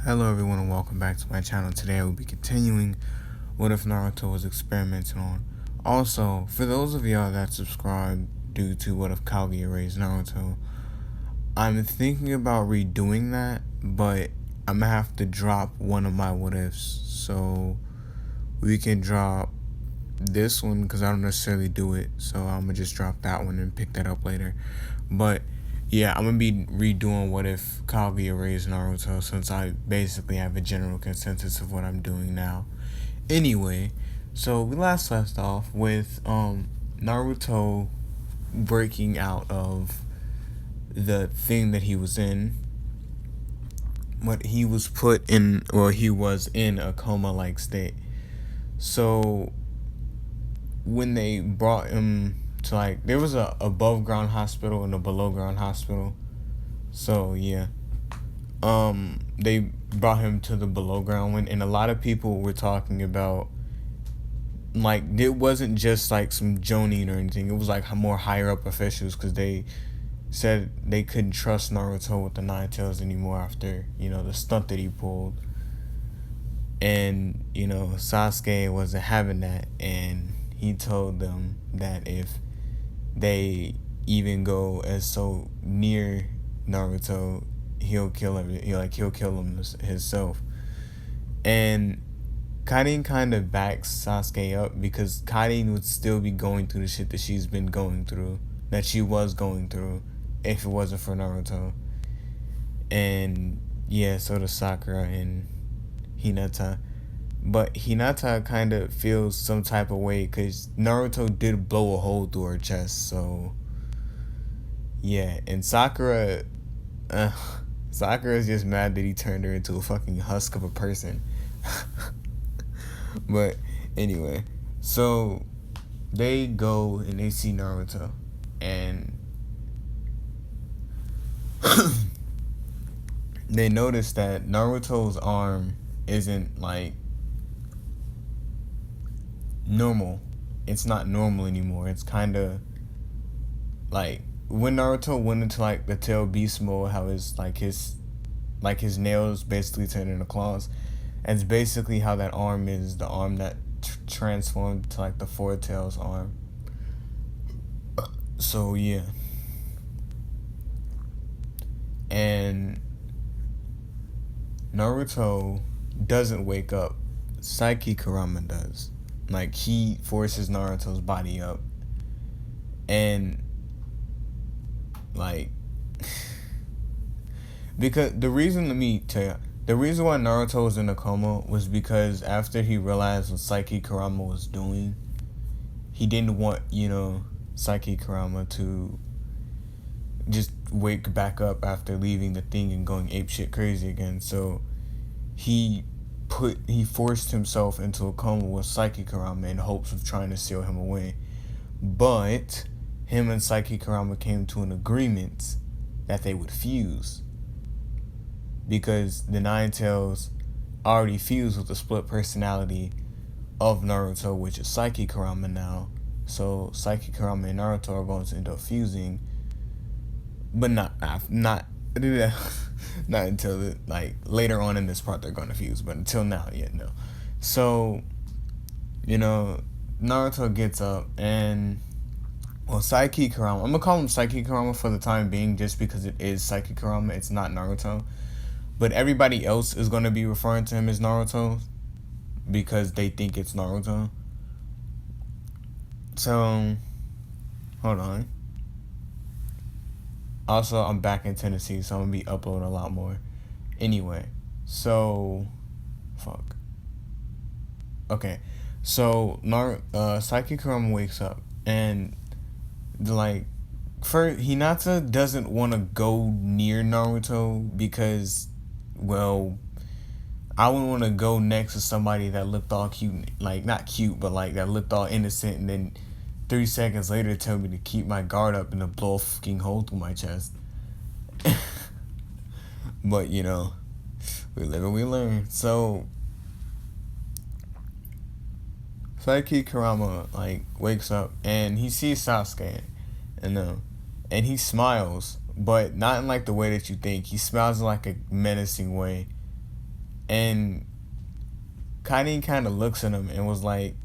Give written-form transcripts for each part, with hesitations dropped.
Hello everyone and welcome back to my channel. Today I will be continuing what if Naruto was experimenting on. Also, for those of y'all that subscribe due to what if Kaguya raised Naruto, I'm thinking about redoing that, but I'm gonna have to drop one of my what ifs. So we can drop this one because I don't necessarily do it, so I'm gonna just drop that one and pick that up later. But yeah, I'm gonna be redoing what if Kaguya raised Naruto since I basically have a general consensus of what I'm doing now. Anyway, so we last left off with Naruto breaking out of the thing that he was in. What he was put in, or he was in a coma-like state. So when they brought him to, like, there was a above ground hospital and a below ground hospital. So yeah, they brought him to the below ground one, and a lot of people were talking about, like, it wasn't just like some jonin or anything. It was like more higher up officials, because they said they couldn't trust Naruto with the Nine Tails anymore after, the stunt that he pulled. And Sasuke wasn't having that, and he told them that if they even go as so near Naruto, he'll kill him. He'll kill him himself. And Karin kind of backs Sasuke up, because Karin would still be going through the shit that she's been going through, that she was going through, if it wasn't for Naruto. And yeah, so does Sakura and Hinata. But Hinata kind of feels some type of way because Naruto did blow a hole through her chest. So yeah, and Sakura is just mad that he turned her into a fucking husk of a person. But anyway, so they go and they see Naruto, and they notice that Naruto's arm isn't like normal. It's not normal anymore. It's kind of like when Naruto went into like the tail beast mode, how his nails basically turned into claws. And it's basically how that arm is, the arm that transformed to like the Four Tails arm. So yeah. And Naruto doesn't wake up. Saiki Kurama does. Like, he forces Naruto's body up. And like because the reason, let me tell you, the reason why Naruto was in a coma was because after he realized what Saiki Kurama was doing, he didn't want, Saiki Kurama to just wake back up after leaving the thing and going apeshit crazy again. So he forced himself into a coma with Saiki Kurama in hopes of trying to seal him away. But him and Saiki Kurama came to an agreement that they would fuse, because the Nine Tails already fused with the split personality of Naruto, which is Saiki Kurama now. So Saiki Kurama and Naruto are going to end up fusing, but not not until like later on in this part they're going to fuse, but until now, yeah, no. So Naruto gets up, and Saiki Kurama, I'm gonna call him Saiki Kurama for the time being, just because it is Saiki Kurama, it's not Naruto. But everybody else is gonna be referring to him as Naruto because they think it's Naruto. So hold on. Also, I'm back in Tennessee, so I'm gonna be uploading a lot more. Anyway, so okay, so Saiki Kurama wakes up, and Hinata doesn't want to go near Naruto because, well, I wouldn't want to go next to somebody that looked all cute, like not cute, but like that looked all innocent, and then 3 seconds later tell me to keep my guard up and to blow a fucking hole through my chest. But we live and we learn. So Saiki Kurama wakes up and he sees Sasuke, and he smiles, but not in like the way that you think. He smiles in like a menacing way, And Karin kind of looks at him and was like,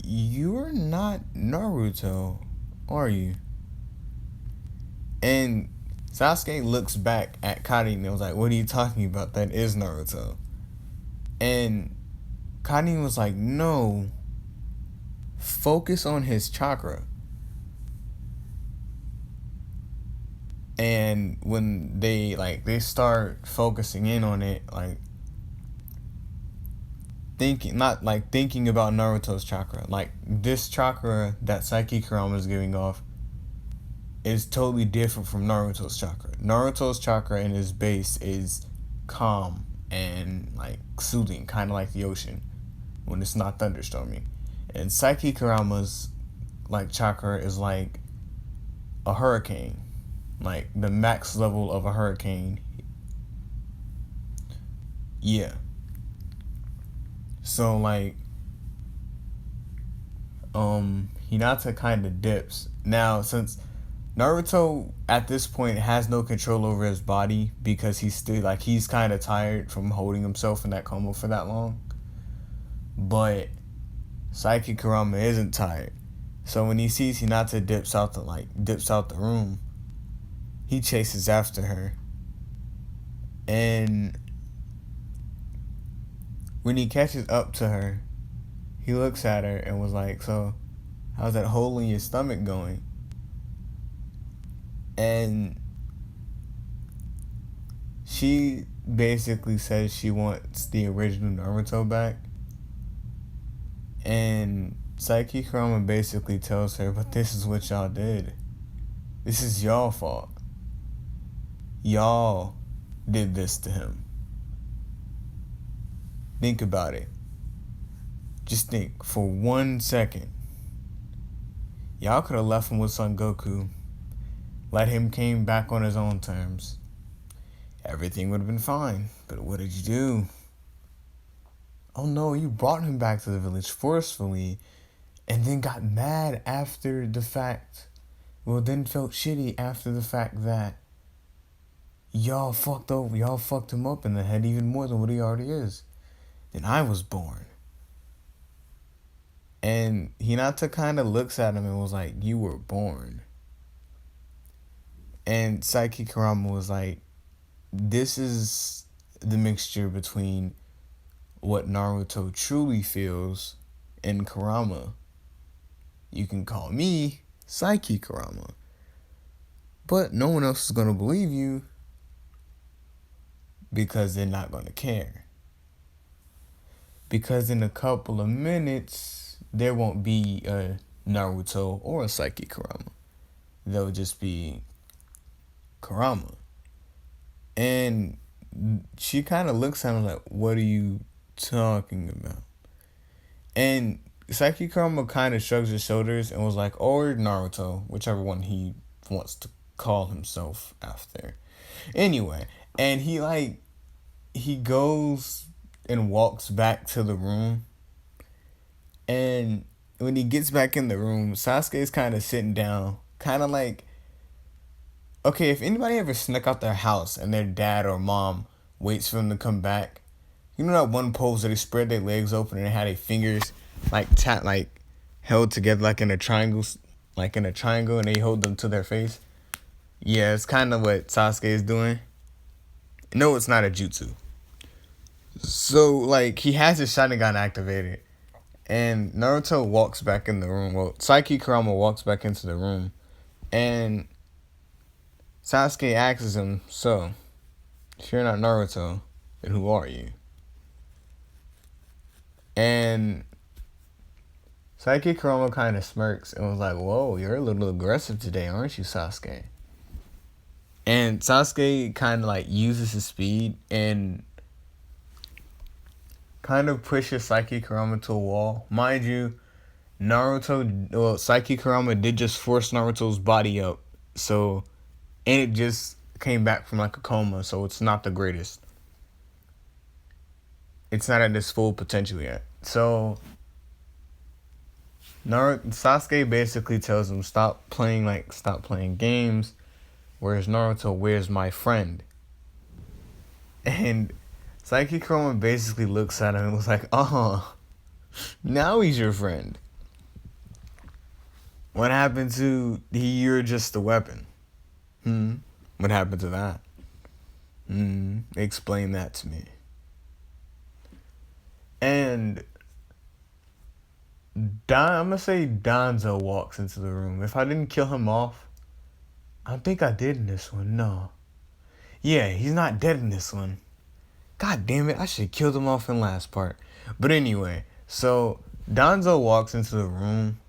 "You're not Naruto, are you?" And Sasuke looks back at Karin and was like, "What are you talking about? That is Naruto." And Karin was like, "No, focus on his chakra." And when they start focusing in on it, like thinking, not like thinking about Naruto's chakra, like this chakra that Psyche Kurama is giving off is totally different from Naruto's chakra. Naruto's chakra in his base is calm and like soothing, kind of like the ocean when it's not thunderstorming. And Psyche Kurama's like chakra is like a hurricane, like the max level of a hurricane. Yeah. So like Hinata kind of dips. Now since Naruto at this point has no control over his body because he's kind of tired from holding himself in that coma for that long. But Psyche Kurama isn't tired. So when he sees Hinata dips out the room, he chases after her. And when he catches up to her, he looks at her and was like, "So, how's that hole in your stomach going?" And she basically says she wants the original Naruto back. And Psyche Kurama basically tells her, "But this is what y'all did. This is y'all fault. Y'all did this to him. Think about it. Just think for 1 second. Y'all could have left him with Son Goku. Let him came back on his own terms. Everything would have been fine. But what did you do? Oh no, you brought him back to the village forcefully and then got mad after the fact. Well, then felt shitty after the fact that y'all fucked him up in the head even more than what he already is. Then I was born." And Hinata kind of looks at him and was like, "You were born." And Psyche Kurama was like, "This is the mixture between what Naruto truly feels and Kurama. You can call me Psyche Kurama, but no one else is going to believe you because they're not going to care. Because in a couple of minutes, there won't be a Naruto or a Psyche Kurama. There'll just be Kurama." And she kind of looks at him like, "What are you talking about?" And Psyche Kurama kind of shrugs his shoulders and was like, "Or Naruto, whichever one he wants to call himself after." Anyway, and he goes and walks back to the room. And when he gets back in the room, Sasuke's kind of sitting down, kind of like, okay, if anybody ever snuck out their house and their dad or mom waits for them to come back, you know that one pose that they spread their legs open and they had their fingers like held together like in a triangle, and they hold them to their face? Yeah, it's kind of what Sasuke is doing. No, it's not a jutsu. So like he has his Sharingan activated, and Naruto walks back in the room. Well, Psyche Kurama walks back into the room, and Sasuke asks him, "So, if you're not Naruto, then who are you?" And Psyche Kurama kind of smirks and was like, "Whoa, you're a little aggressive today, aren't you, Sasuke?" And Sasuke kind of like uses his speed and kind of pushes Psyche Kurama to a wall. Mind you, Psyche Kurama did just force Naruto's body up. So, and it just came back from like a coma, so it's not the greatest. It's not at its full potential yet. So, Sasuke basically tells him, stop playing games. Where's Naruto? Where's my friend? And Psyche Chroma basically looks at him and was like, "Oh, now he's your friend. What happened to you're just a weapon? What happened to that? Explain that to me." And I'm gonna say Donzo walks into the room. If I didn't kill him off, I think I did in this one. No. Yeah, he's not dead in this one. God damn it, I should have killed him off in last part. But anyway, so Donzo walks into the room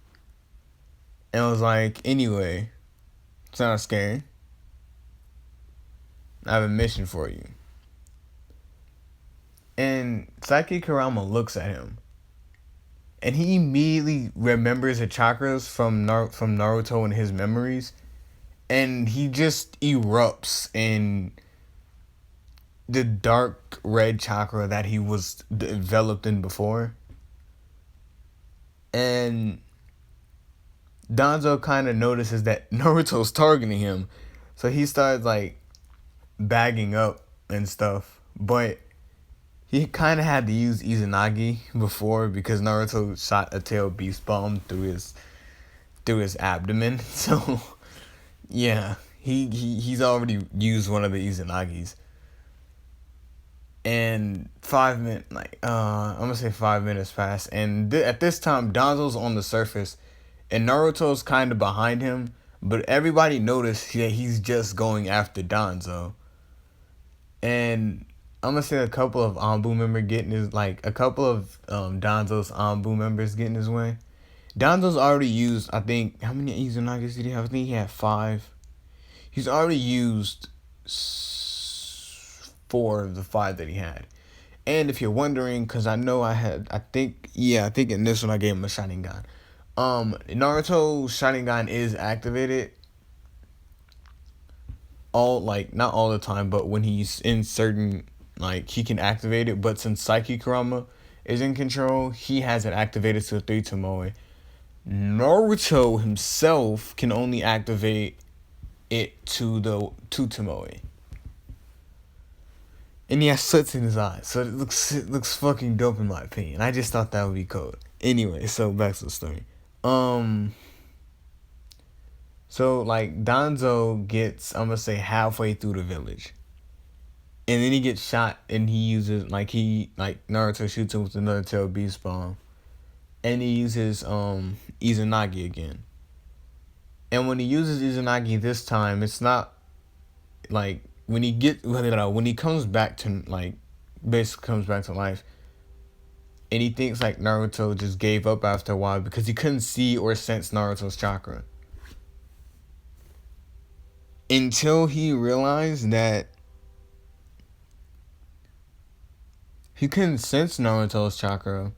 and was like, "Anyway, it's not scary. I have a mission for you." And Psyche Kurama looks at him. And he immediately remembers the chakras from Naruto and his memories. And he just erupts in the dark red chakra that he was developed in before. And Danzo kind of notices that Naruto's targeting him. So he starts like bagging up and stuff. But he kind of had to use Izanagi before because Naruto shot a tail beast bomb through his abdomen. So yeah, he's already used one of the Izanagis. And 5 minutes, I'm gonna say 5 minutes pass, and at this time, Danzo's on the surface, and Naruto's kind of behind him, but everybody noticed that he's just going after Danzo. And I'm gonna say a couple of Anbu members getting his, a couple of Danzo's Anbu members getting his way. Danzo's already used, I think, how many Izanagis did he have? I think he had 5. He's already used 4 of the 5 that he had. And if you're wondering, because I know I think in this one I gave him a Sharingan. Naruto's Sharingan is activated not all the time, but when he's in certain, he can activate it. But since Psyche Kurama is in control, he has it activated to 3 Tomoe. Naruto himself can only activate it to the 2 Tomoe. And he has slits in his eyes, so it looks fucking dope in my opinion. I just thought that would be cool. Anyway, so back to the story. So Danzo gets, I'm gonna say, halfway through the village, and then he gets shot, and he uses Naruto shoots him with another tail beast bomb, and he uses Izanagi again. And when he uses Izanagi this time, it's not when he comes back to basically comes back to life, and he thinks Naruto just gave up after a while because he couldn't see or sense Naruto's chakra. Until he realized that he couldn't sense Naruto's chakra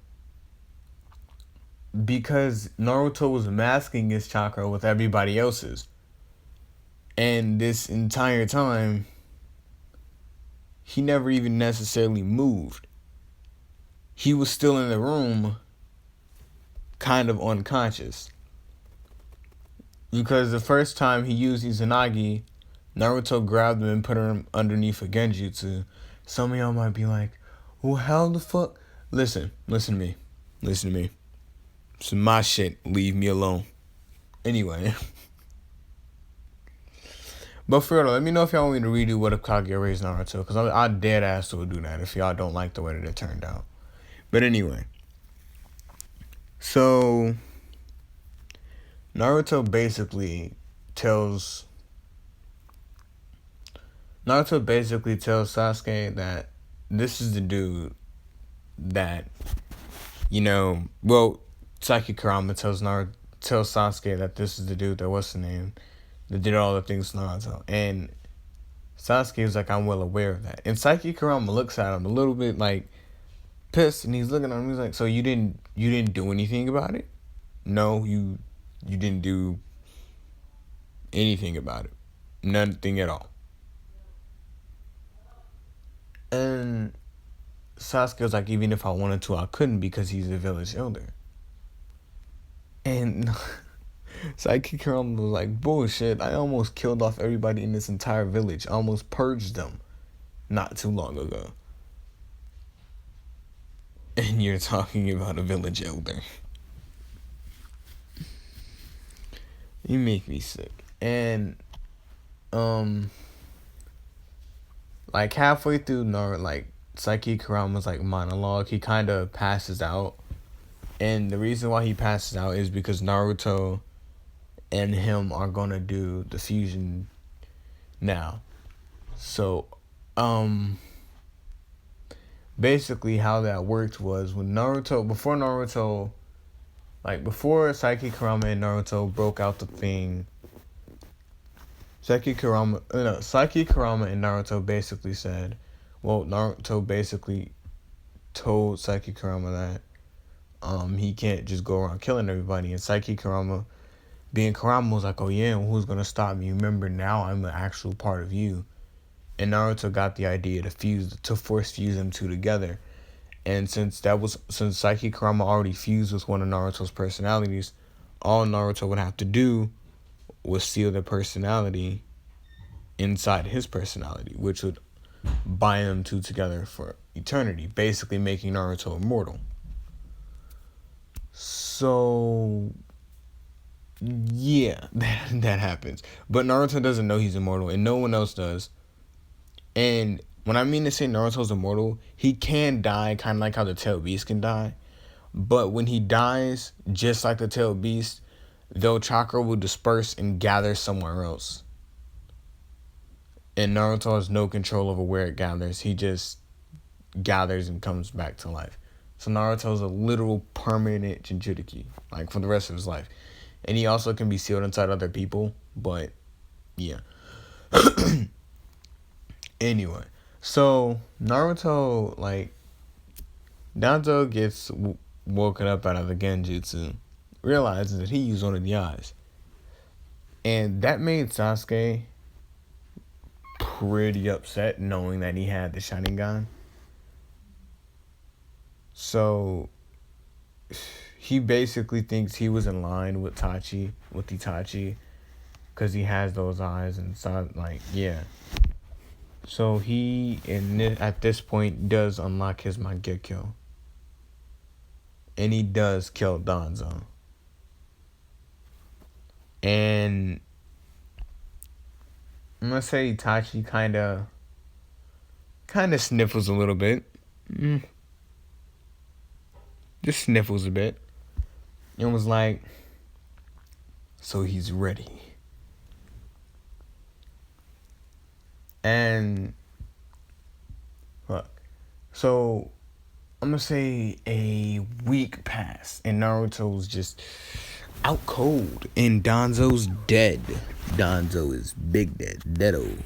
because Naruto was masking his chakra with everybody else's. And this entire time, he never even necessarily moved. He was still in the room, kind of unconscious. Because the first time he used Izanagi, Naruto grabbed him and put him underneath a genjutsu. Some of y'all might be like, well, how the fuck? Listen to me. It's my shit. Leave me alone. Anyway. But for real, let me know if y'all want me to redo What If Kaguya Raised Naruto, because I dead ass will do that if y'all don't like the way that it turned out. But anyway. So Naruto basically tells Sasuke that this is the dude that, Psyche Kurama tells Sasuke that this is the dude that, what's the name, that did all the things to Naruto. And Sasuke is like, I'm well aware of that. And Psyche Kurama looks at him a little bit pissed, and he's looking at him, he's like, so you didn't do anything about it? No, you didn't do anything about it. Nothing at all. And Sasuke was like, even if I wanted to, I couldn't because he's the village elder. And Psyche Kurama was like, bullshit, I almost killed off everybody in this entire village. I almost purged them not too long ago. and you're talking about a village elder. You make me sick. And like halfway through Naruto, like Saiki Kurama's like monologue, he kind of passes out. And the reason why he passes out is because Naruto and him are gonna do the fusion now. So, basically how that worked was when before Saiki Kurama and Naruto broke out the thing, Saiki Kurama and Naruto basically said, well, Naruto basically told Saiki Kurama that he can't just go around killing everybody, and Saiki Kurama, being Kurama, was like, oh yeah, well, who's gonna stop me? Remember, now I'm an actual part of you. And Naruto got the idea to force fuse them two together. And since Saiki Kurama already fused with one of Naruto's personalities, all Naruto would have to do was seal their personality inside his personality, which would bind them two together for eternity, basically making Naruto immortal. So yeah, that happens. But Naruto doesn't know he's immortal, and no one else does. And when I mean to say Naruto's immortal, he can die, kind of like how the Tailed Beast can die. But when he dies, just like the Tailed Beast, their chakra will disperse and gather somewhere else. And Naruto has no control over where it gathers. He just gathers and comes back to life. So Naruto's a literal permanent Jinchuriki, like for the rest of his life. And he also can be sealed inside other people, but yeah. Anyway, so Naruto, like, Naruto gets woken up out of the Genjutsu, realizes that he used one of the eyes. And that made Sasuke pretty upset, knowing that he had the Sharingan. So he basically thinks he was in line with Itachi, because he has those eyes, and so, like, yeah. So he, at this point, does unlock his Mangekyo. And he does kill Danzo. And I'm gonna say Itachi kind of sniffles a little bit. Just sniffles a bit. And was like, so he's ready. And look, so I'm gonna say a week passed, and Naruto's just out cold, and Danzo's dead. Danzo is big dead, deado.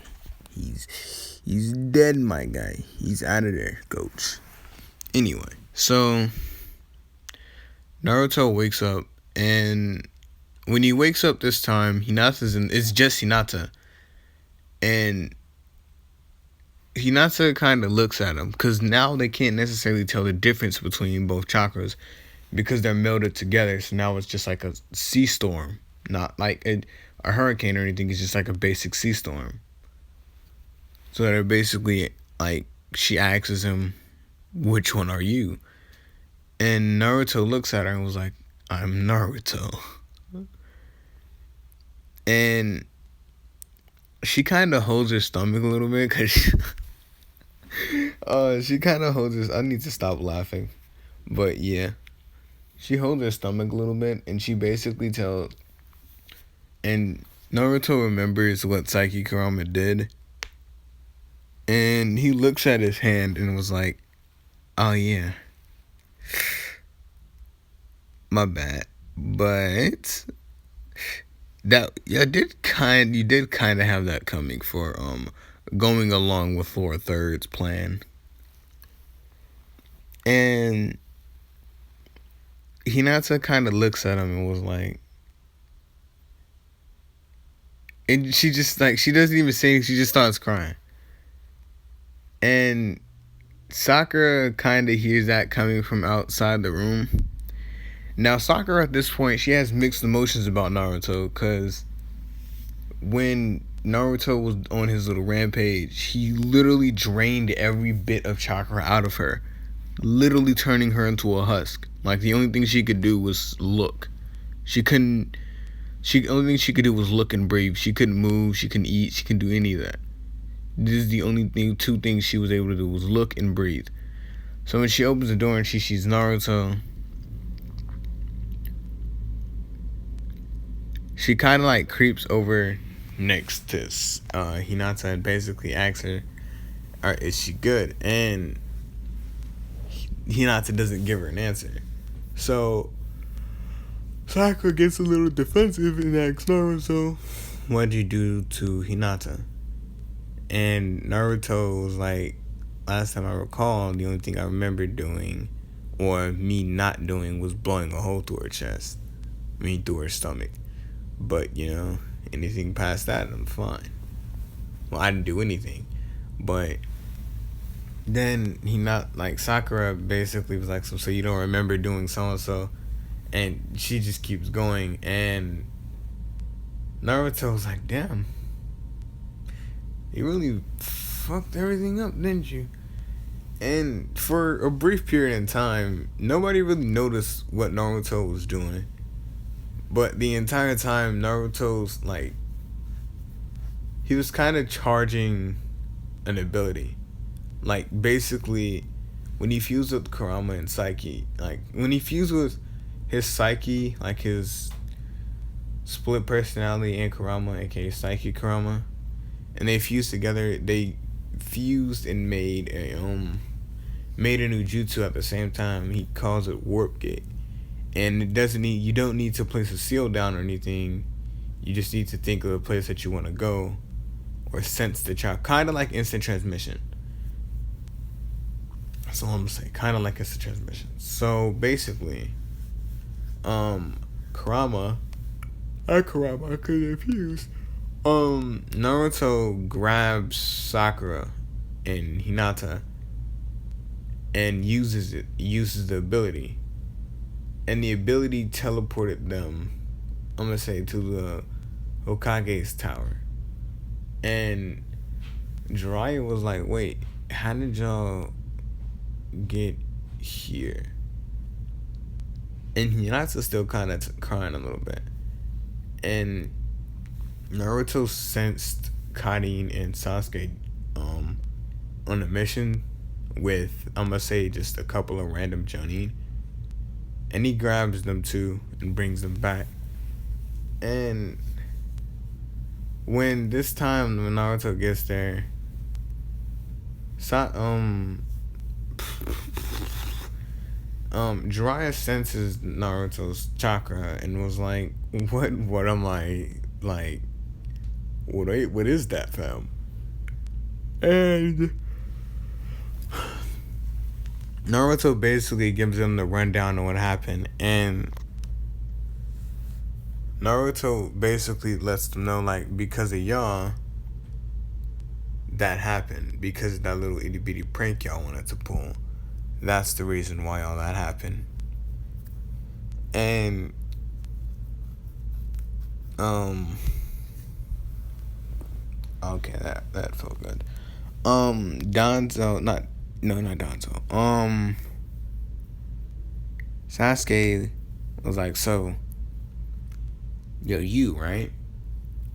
He's dead, my guy. He's out of there, coach. Anyway, so Naruto wakes up, and when he wakes up this time, it's just Hinata, and Hinata kind of looks at him, because now they can't necessarily tell the difference between both chakras, because they're melded together. So now it's just like a sea storm, not like a hurricane or anything. It's just like a basic sea storm. So they're basically like, she asks him, which one are you? And Naruto looks at her and was like, I'm Naruto. And she kind of holds her stomach a little bit, because she kind of holds I need to stop laughing. But yeah. She holds her stomach a little bit, and she basically and Naruto remembers what Saiki Kurama did. And he looks at his hand and was like, oh yeah, my bad. But you did kind of have that coming for going along with Thor Third's plan. And Hinata kind of looks at him and was like, and she just, like, she doesn't even say anything, she just starts crying. And Sakura kind of hears that coming from outside the room. Now, Sakura at this point, she has mixed emotions about Naruto, because when Naruto was on his little rampage, he literally drained every bit of chakra out of her. literally turning her into a husk. Like the only thing she could do was look. She couldn't. She only thing she could do was look and breathe. She couldn't move. She couldn't eat. She couldn't do any of that. This is the only thing. Two things she was able to do was look and breathe. So when she opens the door and she sees Naruto, she kind of like creeps over next to Hinata and basically asks her, "Alright, is she good?" And Hinata doesn't give her an answer. So Sakura gets a little defensive and asks Naruto, "What'd you do to Hinata?" And Naruto was like, "Last time I recall, the only thing I remember doing, or me not doing, was blowing a hole through her chest. I mean, through her stomach. But, you know, anything past that, I'm fine." Well, I didn't do anything. But then Sakura basically was like, so you don't remember doing so-and-so? And she just keeps going. And Naruto was like, damn. You really fucked everything up, didn't you? And for a brief period in time, nobody really noticed what Naruto was doing. But the entire time, Naruto's like, he was kind of charging an ability. Like, basically, when he fused with Kurama and Psyche, like, when he fused with his Psyche, like his split personality and Kurama, aka Psyche Kurama, and they fused together, they fused and made a new jutsu at the same time. He calls it Warp Gate. And you don't need to place a seal down or anything. You just need to think of a place that you want to go, or sense the child, kind of like instant transmission. That's all I'm gonna say. Kind of like instant transmission. So basically, Kurama, I could confuse. Naruto grabs Sakura and Hinata and uses the ability. And the ability teleported them, I'm gonna say, to the Hokage's tower. And Jiraiya was like, wait, how did y'all get here? And Hinata's still kind of crying a little bit. And Naruto sensed Karin and Sasuke on a mission with, I'm gonna say, just a couple of random Jonin. And he grabs them too and brings them back. And when Naruto gets there, Jiraiya senses Naruto's chakra and was like, what am I, like, what is that, fam? And Naruto basically gives him the rundown on what happened, and Naruto basically lets them know, like, because of y'all, that happened. Because of that little itty bitty prank y'all wanted to pull. That's the reason why all that happened. And, okay, that felt good. Not Danzo. Sasuke was like, so, yo, you, right?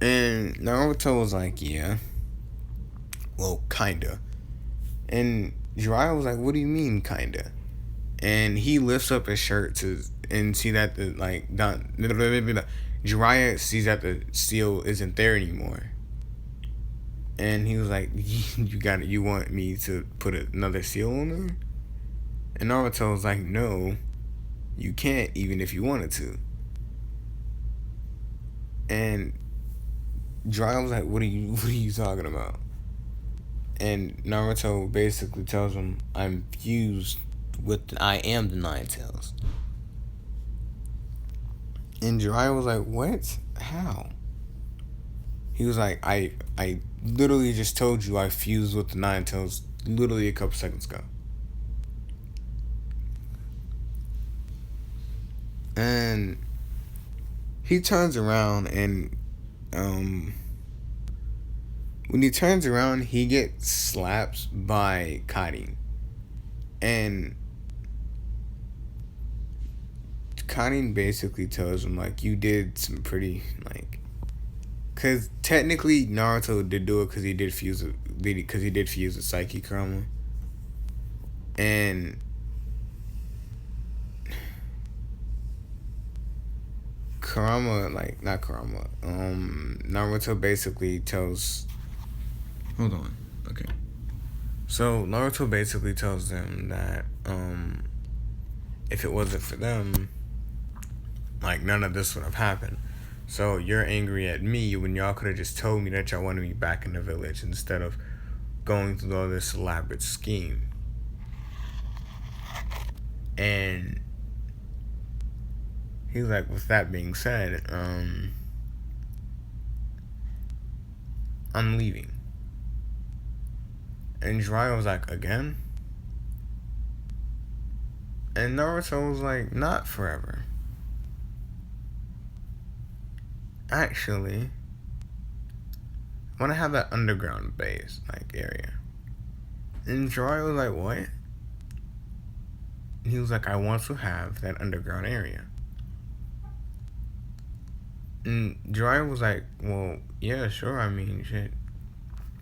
And Naruto was like, yeah. Well, kinda. And Jiraiya was like, what do you mean, kinda? And he lifts up his shirt and see that Jiraiya sees that the seal isn't there anymore. And he was like, you want me to put another seal on there? And Naruto was like, no, you can't, even if you wanted to. And Jiraiya was like, what are you talking about? And Naruto basically tells him, I am the Nine Tails. And Jiraiya was like, what? How? He was like, I literally just told you I fused with the Nine Tails literally a couple seconds ago. And he turns around and when he turns around, he gets slapped by Karin. And Kanin basically tells him like you did some pretty like, cause technically Naruto did do it because he did fuse it because he did fuse the psyche Kurama, and Kurama like not Kurama Naruto basically tells. Hold on, okay. So Naruto basically tells them that if it wasn't for them, like none of this would have happened. So you're angry at me when y'all could have just told me that y'all wanted me back in the village instead of going through all this elaborate scheme. And he's like, with that being said, I'm leaving. And Jiraiya was like, again? And Naruto was like, not forever. Actually, I want to have that underground base, like, area. And Jiraiya was like, what? He was like, I want to have that underground area. And Jiraiya was like, well, yeah, sure, I mean, shit.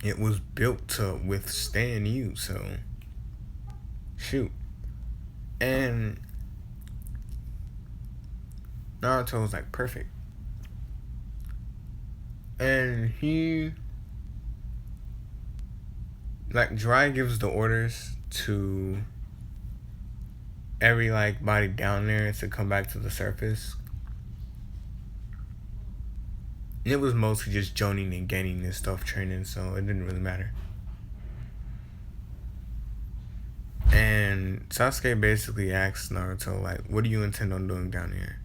It was built to withstand you, so shoot. And Naruto was like, perfect. And he, like, Jiraiya gives the orders to every, like, body down there to come back to the surface. And it was mostly just Jonin and Genin and stuff training, so it didn't really matter. And Sasuke basically asked Naruto, like, what do you intend on doing down here?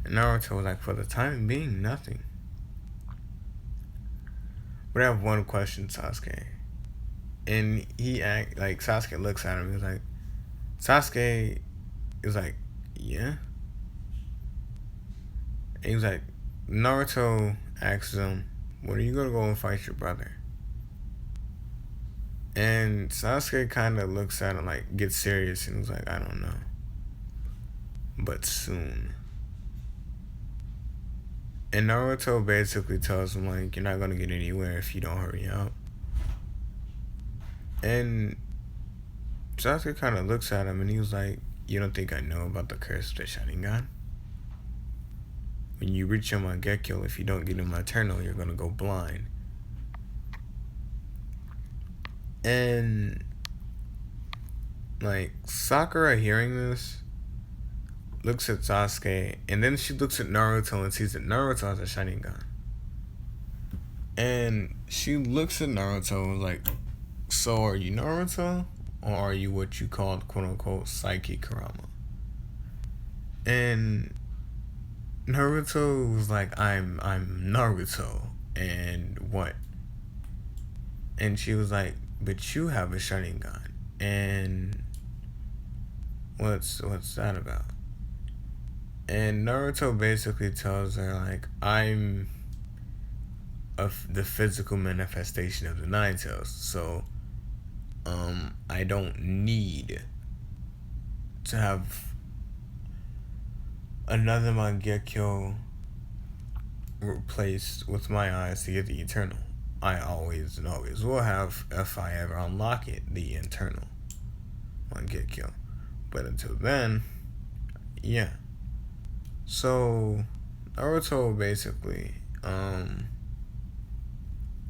And Naruto was like, for the time being, nothing. But I have one question, Sasuke. And Sasuke looks at him, he was like, Sasuke is like, yeah? And he was like, Naruto asks him, when are you gonna go and fight your brother? And Sasuke kind of looks at him, like, gets serious, and was like, I don't know. But soon. And Naruto basically tells him, like, you're not gonna get anywhere if you don't hurry up. And Sasuke kind of looks at him, and he was like, you don't think I know about the curse of the Sharingan? When you reach your Mangekyo, if you don't get in my eternal, you're gonna go blind. And, like, Sakura hearing this, looks at Sasuke, and then she looks at Naruto and sees that Naruto has a Sharingan. And she looks at Naruto and was like, so are you Naruto? Or are you what you called, quote-unquote, Psyche Kurama? And Naruto was like, I'm Naruto. And what? And she was like, but you have a Sharingan. And what's that about? And Naruto basically tells her, like, I'm the physical manifestation of the Nine Tails, so I don't need to have another Mangekyo replaced with my eyes to get the Eternal. I always and always will have if I ever unlock it, the Eternal Mangekyo. But until then, yeah. So Naruto basically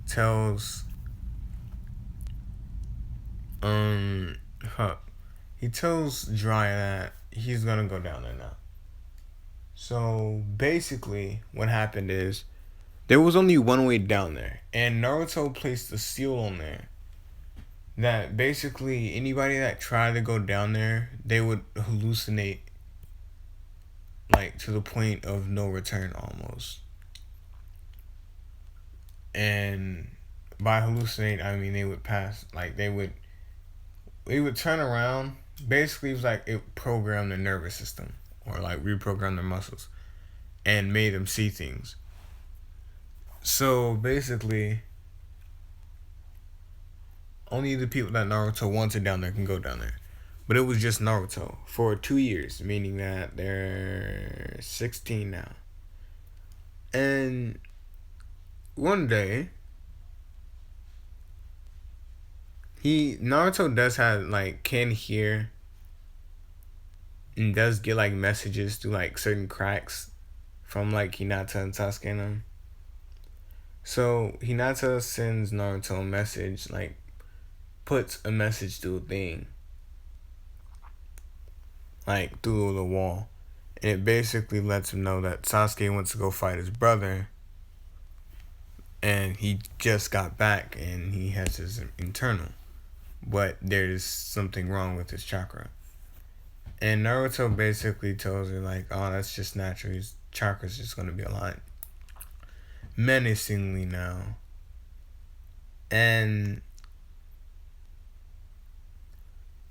tells he tells Jiraiya that he's gonna go down there now. So basically what happened is there was only one way down there, and Naruto placed a seal on there that basically anybody that tried to go down there, they would hallucinate, like, to the point of no return almost. And by hallucinate, I mean they would pass, like, they would turn around. Basically, it was like it programmed their nervous system, or like reprogrammed their muscles, and made them see things. So basically, only the people that Naruto wanted down there can go down there. but it was just Naruto for 2 years, meaning that they're 16 now. And one day, Naruto does have like can hear and does get like messages through like certain cracks from like Hinata and Sasuke and them. So Hinata sends Naruto a message, like puts a message through a thing, like through the wall. And it basically lets him know that Sasuke wants to go fight his brother. And he just got back and he has his internal. But there's something wrong with his chakra. And Naruto basically tells her like, oh, that's just natural. His chakra's just going to be a lot menacingly now. And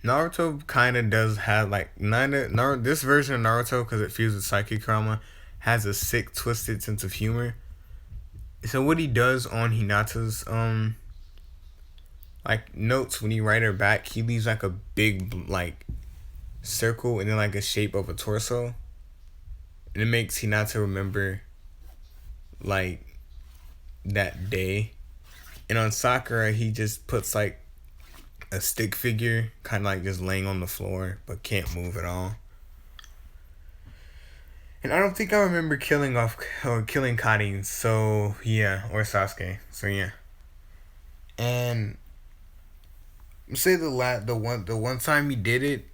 Naruto kind of does have like this version of Naruto, because it feels with psychic trauma, has a sick, twisted sense of humor. So what he does on Hinata's like notes, when he write her back, he leaves like a big like circle and then like a shape of a torso, and it makes Hinata remember like that day. And on Sakura, he just puts like a stick figure, kind of like just laying on the floor, but can't move at all. And I don't think I remember killing Karin, so yeah, or Sasuke, so yeah. And say the one time he did it,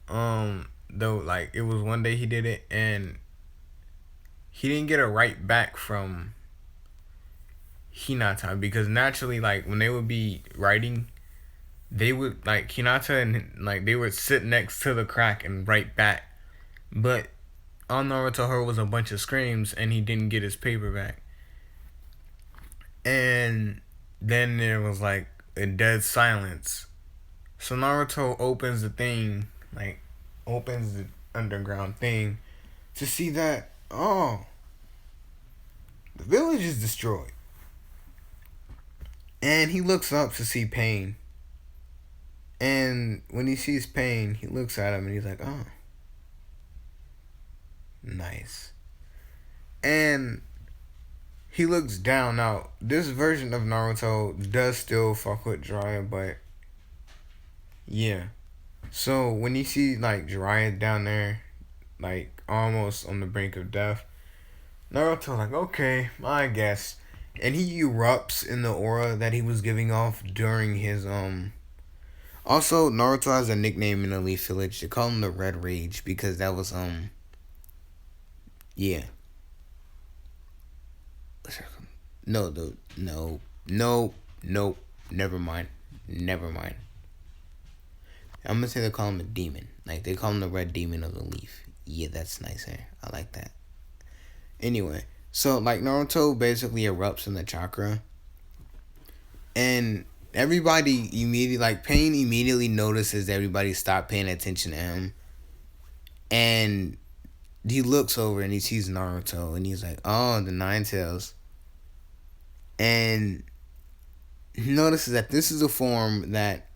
though, like it was one day he did it, and he didn't get a right back from Hinata, because naturally, like when they would be writing, they would like Hinata and like they would sit next to the crack and write back, but all Naruto heard was a bunch of screams and he didn't get his paper back. And then there was like a dead silence. So Naruto opens the thing, like opens the underground thing to see that, oh, the village is destroyed. And he looks up to see Pain. And when he sees Pain, he looks at him and he's like, oh, nice. And he looks down. Now, this version of Naruto does still fuck with Jiraiya, but yeah. So when you see like Jiraiya down there, like almost on the brink of death, Naruto like, okay, I guess. And he erupts in the aura that he was giving off during his Also, Naruto has a nickname in the Leaf Village. They call him the Red Rage because that was yeah. No, never mind. I'm gonna say they call him a demon. Like they call him the Red Demon of the Leaf. Yeah, that's nicer. I like that. Anyway, so like Naruto basically erupts in the chakra, and everybody immediately, like Pain immediately notices everybody stop paying attention to him, and he looks over and he sees Naruto and he's like, oh, the Nine Tails. And he notices that this is a form that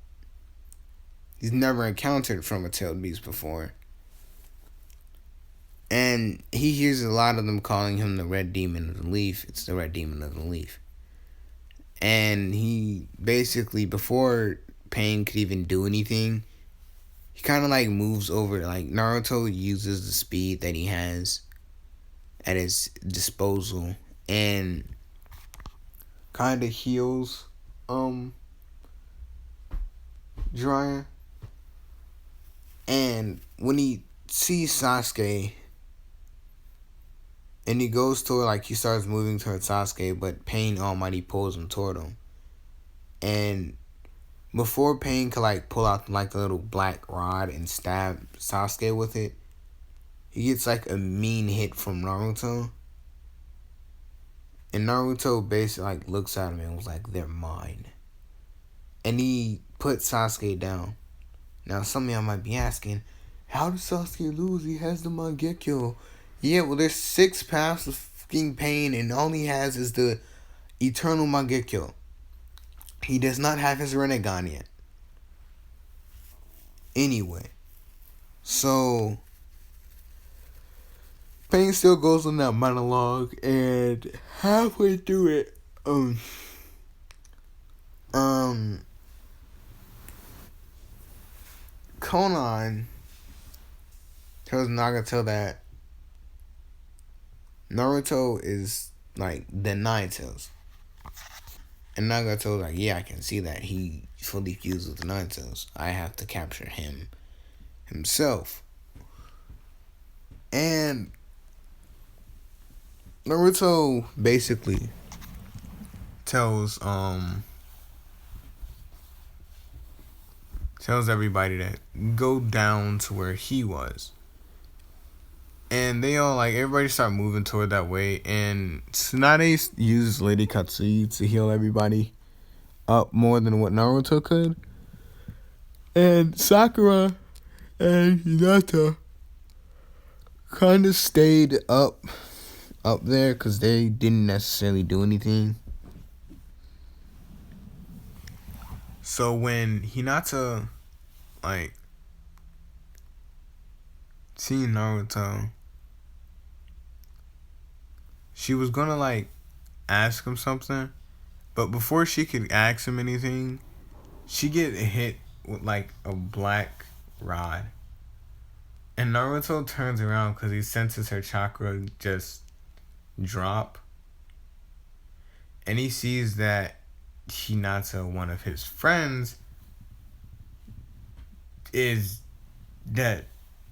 he's never encountered from a tailed beast before. And he hears a lot of them calling him the Red Demon of the Leaf. It's the Red Demon of the Leaf. And he basically, before Pain could even do anything, he kind of like moves over. Like Naruto uses the speed that he has at his disposal and kind of heals Jiraiya. And when he sees Sasuke and he goes toward, like he starts moving towards Sasuke, but Pain Almighty pulls him toward him. And before Pain could like pull out like the little black rod and stab Sasuke with it, he gets like a mean hit from Naruto. And Naruto basically like looks at him and was like, they're mine. And he put Sasuke down. Now some of y'all might be asking, how did Sasuke lose? He has the Mangekyo. Yeah, well there's 6 paths of fucking Pain and all he has is the Eternal Mangekyo. He does not have his Rinnegan yet. Anyway, so Pain still goes on that monologue, and halfway through it, um, Conan tells Nagato that Naruto is like the Nine Tails. And Nagato's like, yeah, I can see that. He fully fused with the Nine Tails. I have to capture him himself. And Naruto basically tells everybody to go down to where he was. And they all like everybody start moving toward that way, and Tsunade used Lady Katsuyu to heal everybody up more than what Naruto could. And Sakura and Hinata kind of stayed up there because they didn't necessarily do anything. So when Hinata like seen Naruto, she was gonna like ask him something, but before she could ask him anything, she get hit with like a black rod. And Naruto turns around because he senses her chakra just drop. And he sees that Hinata, one of his friends, is dead.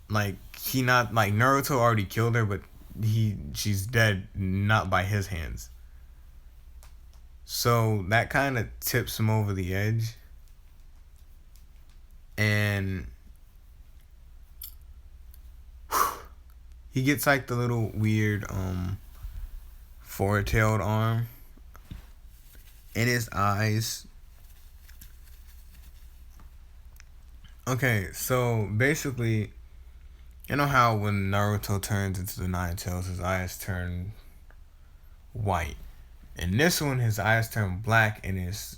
Like Naruto already killed her, but she's dead, not by his hands. So that kind of tips him over the edge. And he gets like the little weird four-tailed arm in his eyes. Okay, so basically, you know how when Naruto turns into the Nine Tails, his eyes turn white. In this one, his eyes turn black, and his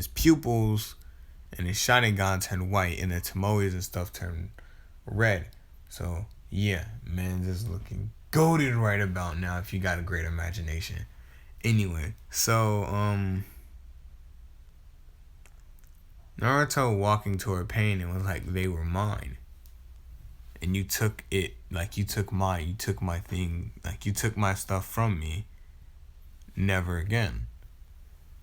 pupils and his Sharingan turn white, and the Tomoes and stuff turn red. So yeah, man, just looking goated right about now if you got a great imagination. Anyway, so Naruto walking toward Pain and was like, they were mine. And you took it, like you took my thing, like you took my stuff from me. Never again.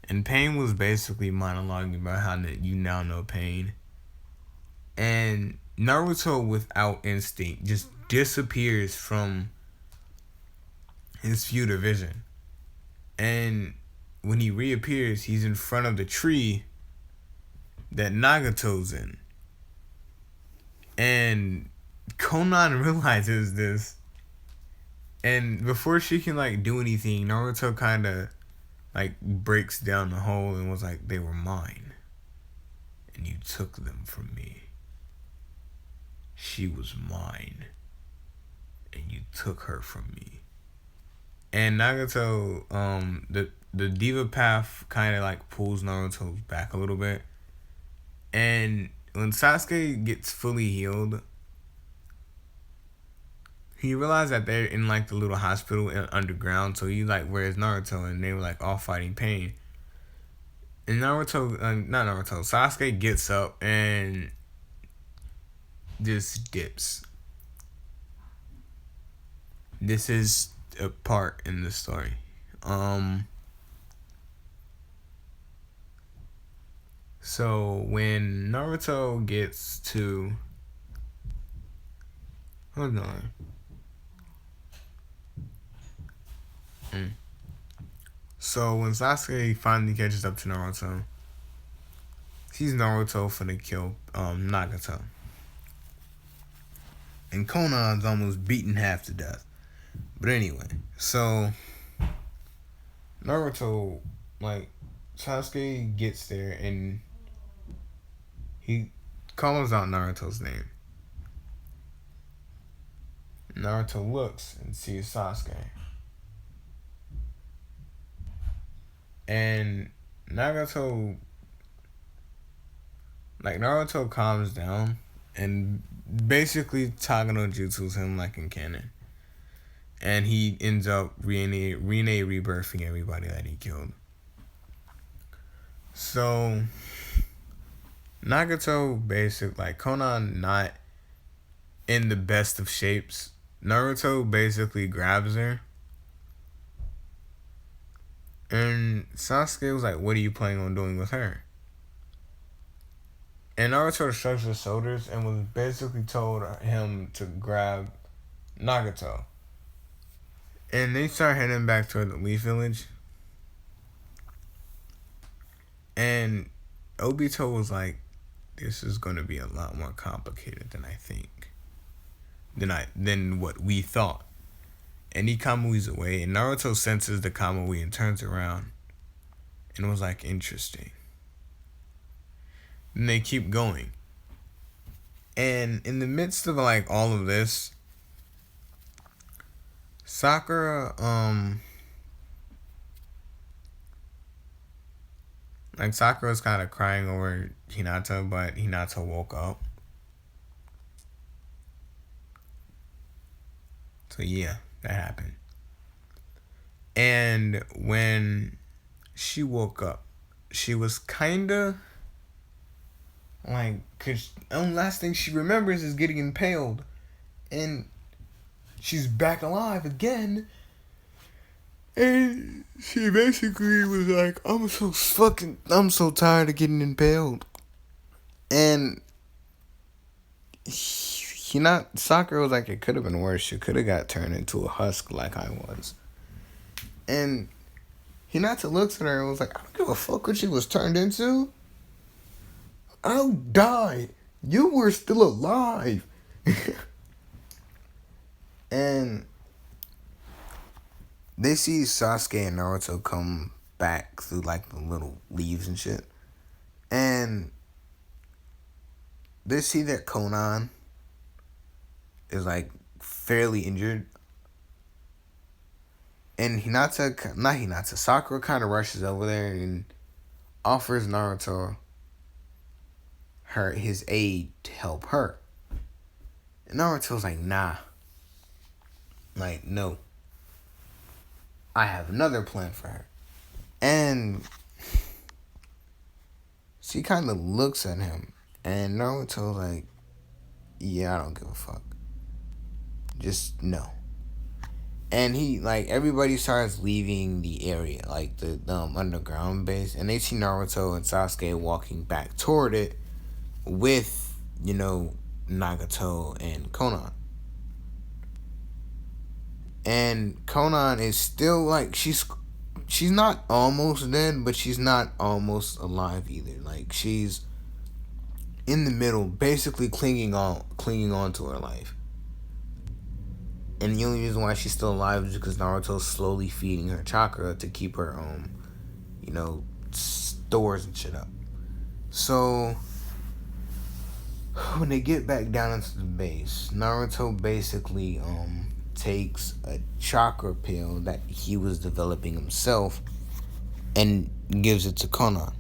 And Pain was basically monologuing about how you now know Pain. And Naruto, without instinct, just disappears from his field of vision. And when he reappears, he's in front of the tree that Nagato's in. And Conan realizes this. And before she can like do anything, Naruto kind of like breaks down the hole and was like, they were mine. And you took them from me. She was mine. And you took her from me. And Nagato, the Diva Path kind of like pulls Naruto back a little bit. And when Sasuke gets fully healed, he realized that they're in like the little hospital underground. So he like, where's Naruto? And they were like all fighting Pain. And Sasuke gets up and just dips. This is a part in the story. So when Naruto gets to, hold on. So when Sasuke finally catches up to Naruto, sees Naruto finna kill Nagato. And Conan's almost beaten half to death. But anyway, so Naruto, like, Sasuke gets there and he calls out Naruto's name. Naruto looks and sees Sasuke. And Nagato like Naruto calms down and basically Taga no Jutsu's him like in canon. And he ends up rebirthing everybody that he killed. So Nagato like Conan not in the best of shapes. Naruto basically grabs her. And Sasuke was like, what are you planning on doing with her? And Naruto shrugs his shoulders and was basically told him to grab Nagato. And they start heading back toward the Leaf Village. And Obito was like, this is going to be a lot more complicated than I think. Than what we thought. And he Kamui's away. And Naruto senses the Kamui and turns around. And was like, interesting. And they keep going. And in the midst of like all of this, Sakura, like Sakura's kind of crying over Hinata, but Hinata woke up. So yeah, that happened. And when she woke up, she was kinda like, cause the last thing she remembers is getting impaled, and she's back alive again. And she basically was like, I'm so tired of getting impaled. And Sakura was like, it could have been worse. She could have got turned into a husk like I was. And Hinata looks at her and was like, I don't give a fuck what she was turned into. I'll die. You were still alive. And they see Sasuke and Naruto come back through like the little leaves and shit. And they see that Conan is like fairly injured. And Sakura kind of rushes over there and offers Naruto his aid to help her. And Naruto's like, nah. Like, no. I have another plan for her. And she kind of looks at him. And Naruto's like, yeah, I don't give a fuck. Just no. And he, like, everybody starts leaving the area, like the underground base. And they see Naruto and Sasuke walking back toward it with, Nagato and Conan. And Conan is still, like, she's not almost dead, but she's not almost alive either. Like, she's in the middle, basically clinging on to her life. And the only reason why she's still alive is because Naruto's slowly feeding her chakra to keep her, stores and shit up. So, when they get back down into the base, Naruto basically, takes a chakra pill that he was developing himself and gives it to Conan.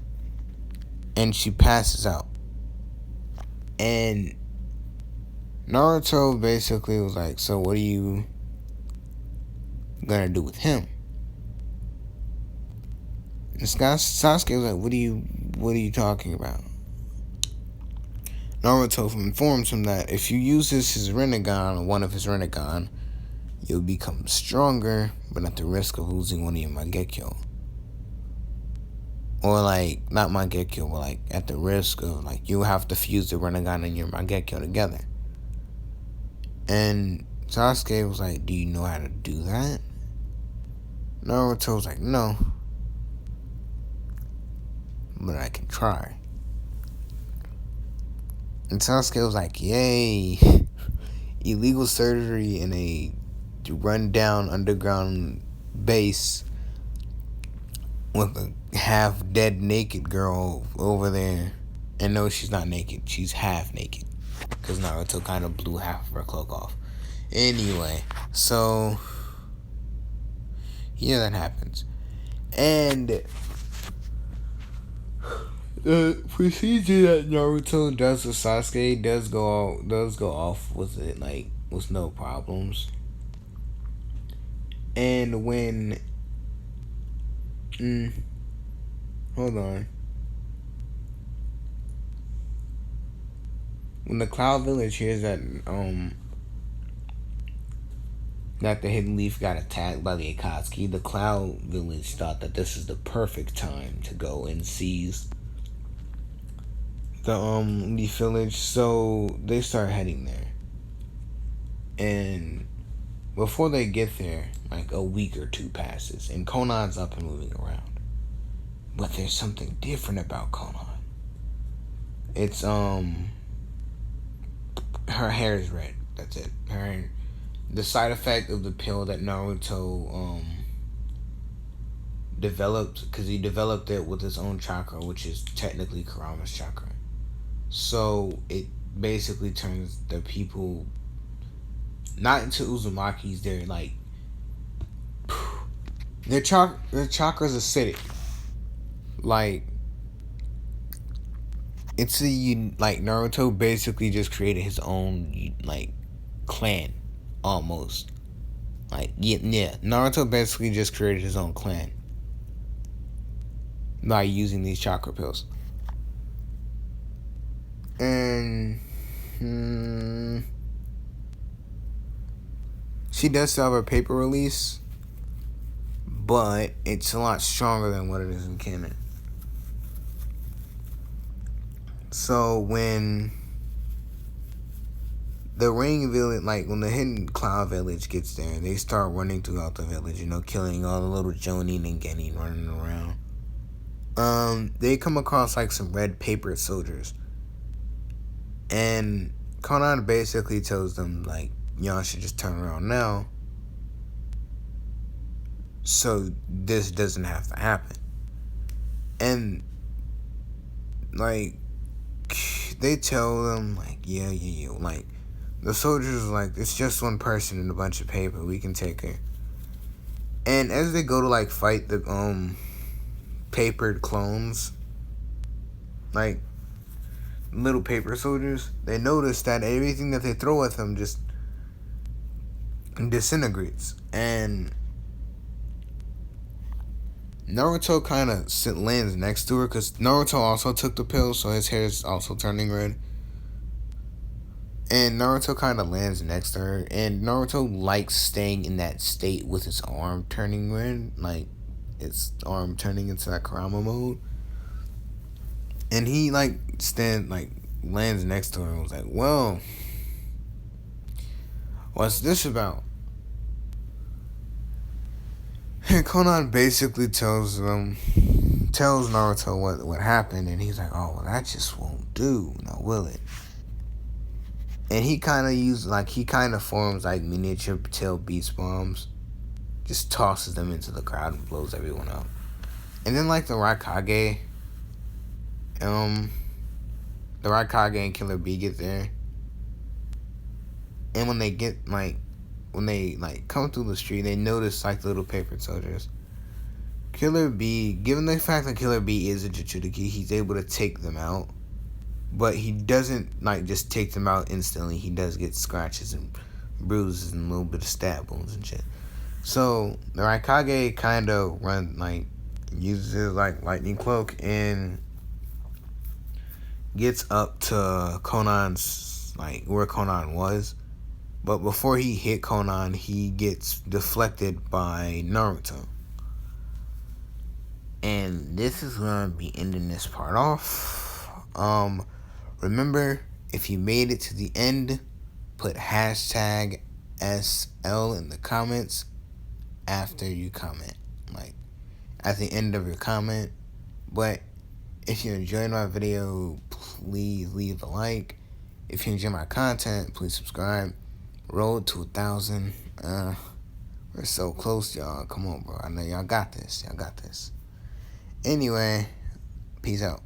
And she passes out. And Naruto basically was like, so what are you gonna do with him? And Sasuke was like, what are you talking about? Naruto informs him that if you use his Rinnegan, or one of his Rinnegan, you'll become stronger, but at the risk of losing one of your Mangekyo. Or, like, not Mangekyo, but, like, at the risk of, like, you have to fuse the Rinnegan and your Mangekyo together. And Sasuke was like, do you know how to do that? Naruto was like, no. But I can try. And Sasuke was like, yay. Illegal surgery in a run-down underground base with a half-dead naked girl over there. And no, she's not naked. She's half naked. Because Naruto kind of blew half of her cloak off. Anyway, so yeah, that happens. And The procedure that Naruto does with Sasuke does go off with it, like with no problems. And when mm, hold on. When the Cloud Village hears that the Hidden Leaf got attacked by the Akatsuki, the Cloud Village thought that this is the perfect time to go and seize the Leaf Village, so they start heading there. And before they get there, like a week or two passes, and Konan's up and moving around. But there's something different about Konan. It's her hair is red. That's it. The side effect of the pill that Naruto developed, because he developed it with his own chakra, which is technically Kurama's chakra. So it basically turns the people not into Uzumakis. They're like their chakra's acidic. Like it's like Naruto basically just created his own like clan, almost. Like yeah, Naruto basically just created his own clan by using these chakra pills. And she does still have her paper release, but it's a lot stronger than what it is in canon. So when the Ring Village, like when the Hidden Cloud Village gets there, they start running throughout the village, killing all the little Jonin and Genin running around. They come across like some red paper soldiers. And Konan basically tells them, like, y'all should just turn around now so this doesn't have to happen. And, like, they tell them, like, yeah. Like, the soldiers are like, it's just one person and a bunch of paper. We can take her. And as they go to, like, fight the, papered clones, like, little paper soldiers, they notice that everything that they throw at them just disintegrates. And Naruto kind of lands next to her because Naruto also took the pill, so his hair is also turning red. And Naruto kind of lands next to her, and Naruto likes staying in that state with his arm turning red, like his arm turning into that Kurama mode. And he lands next to her and was like, well, what's this about? And Konan basically tells Naruto what happened, and he's like, oh, well, that just won't do, now will it? And he kind of forms like miniature tail beast bombs, just tosses them into the crowd and blows everyone up. And then like the Raikage and Killer Bee get there, and when they come through the street, they notice like the little paper soldiers. Killer Bee, given the fact that Killer Bee is a Jinchuriki, he's able to take them out, but he doesn't like just take them out instantly. He does get scratches and bruises and a little bit of stab wounds and shit. So the Raikage kind of uses his like lightning cloak and gets up to Konan's, like where Konan was. But before he hit Konan, he gets deflected by Naruto. And this is going to be ending this part off. Remember, if you made it to the end, put hashtag SL in the comments after you comment. Like, at the end of your comment. But if you enjoyed my video, please leave a like. If you enjoy my content, please subscribe. Road to 1,000. We're so close, y'all. Come on, bro. I know y'all got this. Anyway, peace out.